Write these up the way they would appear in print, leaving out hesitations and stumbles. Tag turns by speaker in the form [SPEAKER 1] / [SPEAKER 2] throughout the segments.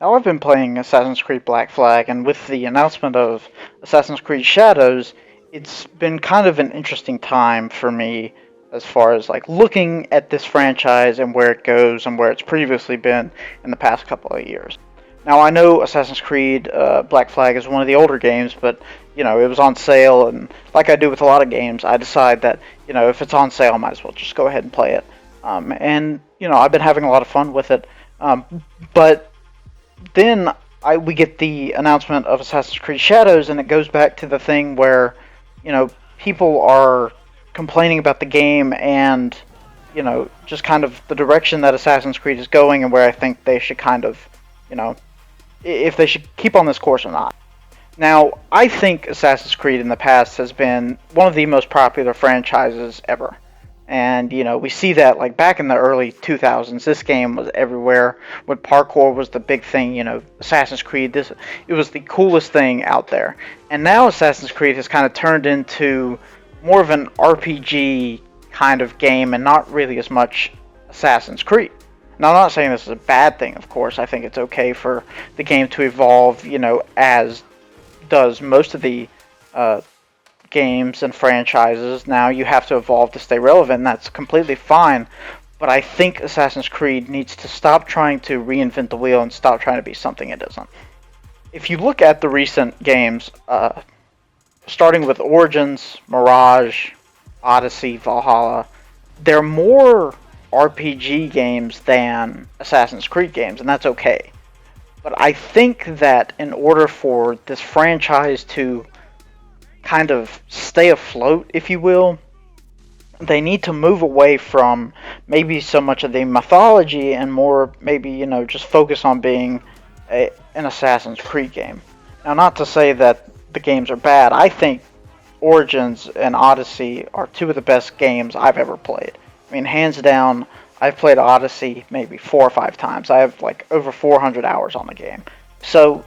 [SPEAKER 1] Now, I've been playing Assassin's Creed Black Flag, and with the announcement of Assassin's Creed Shadows, it's been kind of an interesting time for me as far as like looking at this franchise and where it goes and where it's previously been in the past couple of years. Now, I know Assassin's Creed Black Flag is one of the older games, but it was on sale, and like I do with a lot of games, I decide that if it's on sale, I might as well just go ahead and play it. And I've been having a lot of fun with it. But then we get the announcement of Assassin's Creed Shadows, and it goes back to the thing where, people are complaining about the game and, just kind of the direction that Assassin's Creed is going, and where I think they should kind of, if they should keep on this course or not. Now, I think Assassin's Creed in the past has been one of the most popular franchises ever. And, we see that like back in the early 2000s, this game was everywhere. When parkour was the big thing, Assassin's Creed, it was the coolest thing out there. And now Assassin's Creed has kind of turned into more of an RPG kind of game and not really as much Assassin's Creed. Now, I'm not saying this is a bad thing, of course. I think it's okay for the game to evolve, as does most of the uh, games and franchises. Now you have to evolve to stay relevant, and that's completely fine. But I think Assassin's Creed needs to stop trying to reinvent the wheel and stop trying to be something it isn't. If you look at the recent games, starting with Origins, Mirage, Odyssey, Valhalla, they're more RPG games than Assassin's Creed games, and that's okay. But I think that in order for this franchise to kind of stay afloat, if you will, they need to move away from maybe so much of the mythology and more maybe, just focus on being an Assassin's Creed game. Now, not to say that the games are bad. I think Origins and Odyssey are two of the best games I've ever played. I mean, hands down, I've played Odyssey maybe 4 or 5 times. I have like over 400 hours on the game. So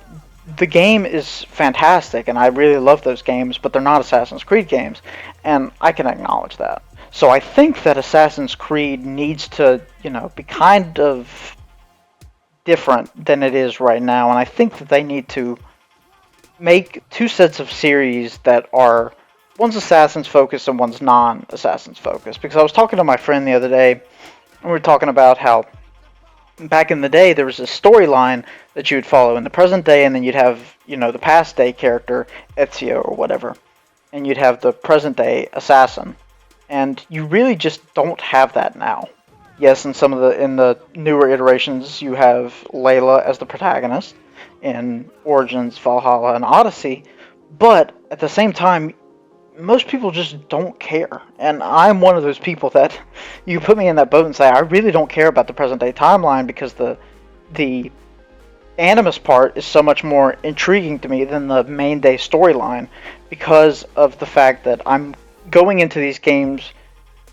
[SPEAKER 1] the game is fantastic, and I really love those games, but they're not Assassin's Creed games, and I can acknowledge that. So I think that Assassin's Creed needs to, be kind of different than it is right now, and I think that they need to make two sets of series that are one's Assassin's focused and one's non-Assassin's focused. Because I was talking to my friend the other day, and we were talking about how back in the day there was a storyline that you would follow in the present day, and then you'd have the past day character Ezio or whatever, and you'd have the present day assassin, and you really just don't have that now. Yes, in the newer iterations you have Layla as the protagonist in Origins, Valhalla, and Odyssey, but at the same time most people just don't care. And I'm one of those people that you put me in that boat and say I really don't care about the present day timeline, because the Animus part is so much more intriguing to me than the main day storyline, because of the fact that I'm going into these games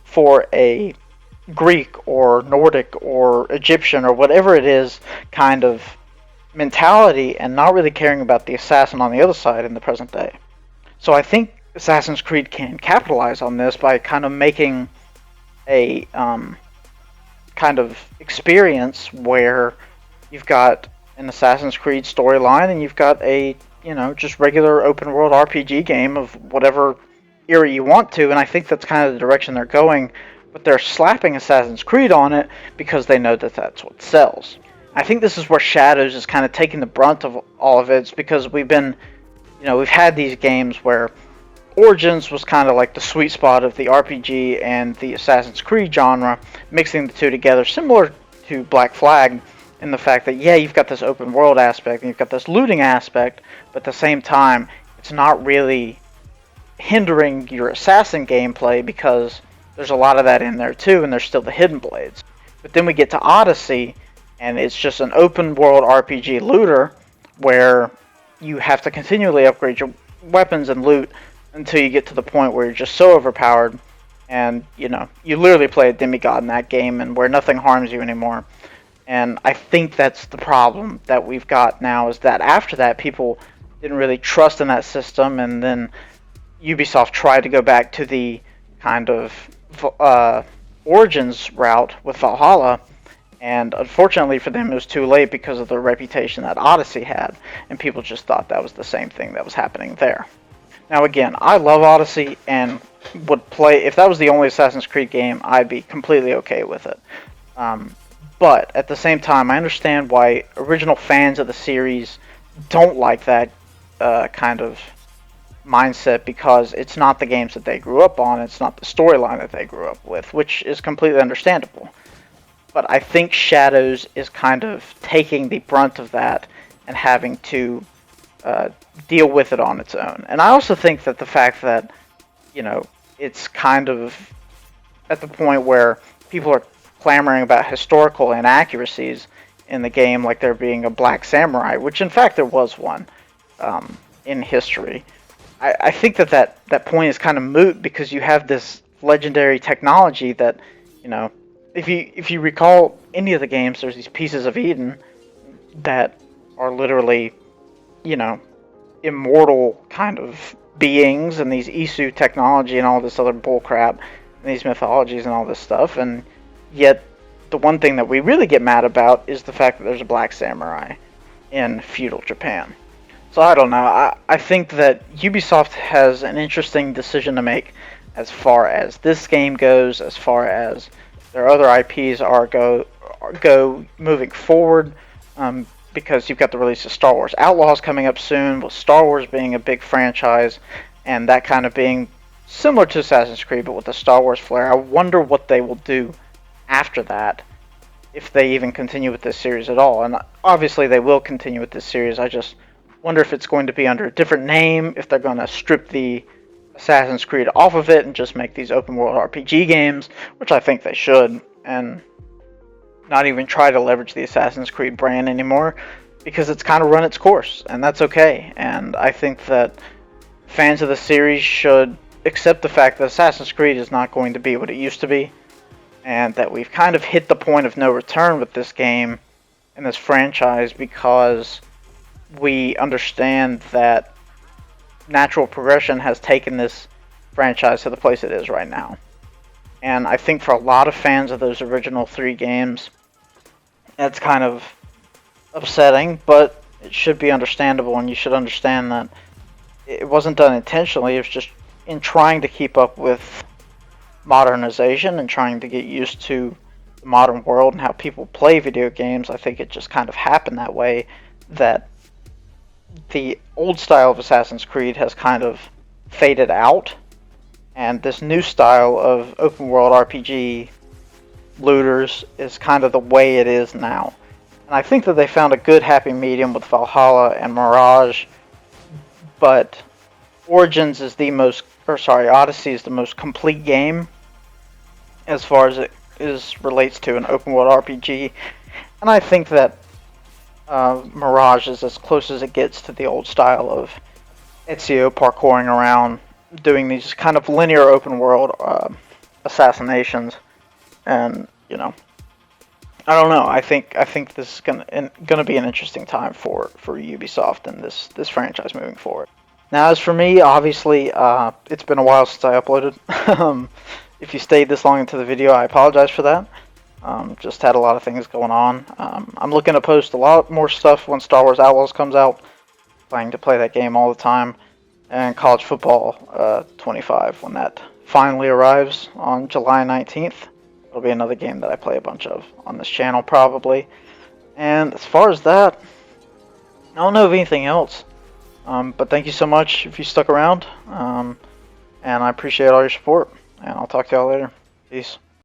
[SPEAKER 1] for a Greek or Nordic or Egyptian or whatever it is kind of mentality, and not really caring about the assassin on the other side in the present day. So I think Assassin's Creed can capitalize on this by kind of making a kind of experience where you've got an Assassin's Creed storyline and you've got a just regular open world RPG game of whatever era you want to, and I think that's kind of the direction they're going. But they're slapping Assassin's Creed on it because they know that that's what sells. I think this is where Shadows is kind of taking the brunt of all of it. It's because we've had these games where Origins was kind of like the sweet spot of the RPG and the Assassin's Creed genre, mixing the two together, similar to Black Flag in the fact that, yeah, you've got this open world aspect and you've got this looting aspect, but at the same time, it's not really hindering your assassin gameplay because there's a lot of that in there too, and there's still the hidden blades. But then we get to Odyssey, and it's just an open world RPG looter where you have to continually upgrade your weapons and loot until you get to the point where you're just so overpowered, and you literally play a demigod in that game, and where nothing harms you anymore. And I think that's the problem that we've got now, is that after that people didn't really trust in that system, and then Ubisoft tried to go back to the kind of Origins route with Valhalla, And unfortunately for them, it was too late because of the reputation that Odyssey had, and people just thought that was the same thing that was happening there. Now again, I love Odyssey and would play, if that was the only Assassin's Creed game, I'd be completely okay with it. But at the same time, I understand why original fans of the series don't like that kind of mindset, because it's not the games that they grew up on, it's not the storyline that they grew up with, which is completely understandable. But I think Shadows is kind of taking the brunt of that and having to deal with it on its own. And I also think that the fact that, it's kind of at the point where people are clamoring about historical inaccuracies in the game, like there being a black samurai, which in fact there was one in history. I think that point is kind of moot, because you have this legendary technology that, if you recall any of the games, there's these pieces of Eden that are literally, immortal kind of beings, and these Isu technology and all this other bullcrap, and these mythologies and all this stuff, and yet the one thing that we really get mad about is the fact that there's a black samurai in feudal Japan. So I don't know. I think that Ubisoft has an interesting decision to make as far as this game goes, as far as their other IPs go moving forward, because you've got the release of Star Wars Outlaws coming up soon, with Star Wars being a big franchise, and that kind of being similar to Assassin's Creed, but with the Star Wars flair. I wonder what they will do after that, if they even continue with this series at all. And obviously they will continue with this series. I just wonder if it's going to be under a different name, if they're going to strip the Assassin's Creed off of it and just make these open world RPG games, which I think they should, and not even try to leverage the Assassin's Creed brand anymore, because it's kind of run its course, and that's okay. And I think that fans of the series should accept the fact that Assassin's Creed is not going to be what it used to be, and that we've kind of hit the point of no return with this game and this franchise, because we understand that natural progression has taken this franchise to the place it is right now. And I think for a lot of fans of those original 3 games, that's kind of upsetting, but it should be understandable, and you should understand that it wasn't done intentionally. It was just in trying to keep up with modernization and trying to get used to the modern world and how people play video games. I think it just kind of happened that way, that the old style of Assassin's Creed has kind of faded out, and this new style of open world RPG looters is kind of the way it is now. And I think that they found a good happy medium with Valhalla and Mirage, but Origins is Odyssey is the most complete game as far as it relates to an open world RPG, and I think that Mirage is as close as it gets to the old style of Ezio parkouring around, doing these kind of linear open world assassinations, and I don't know. I think this is gonna be an interesting time for Ubisoft and this franchise moving forward. Now, as for me, obviously, it's been a while since I uploaded. If you stayed this long into the video, I apologize for that. Just had a lot of things going on. I'm looking to post a lot more stuff when Star Wars Outlaws comes out. Planning to play that game all the time. And College Football 25 when that finally arrives on July 19th. It'll be another game that I play a bunch of on this channel probably. And as far as that, I don't know of anything else. But thank you so much if you stuck around. And I appreciate all your support. And I'll talk to y'all later. Peace.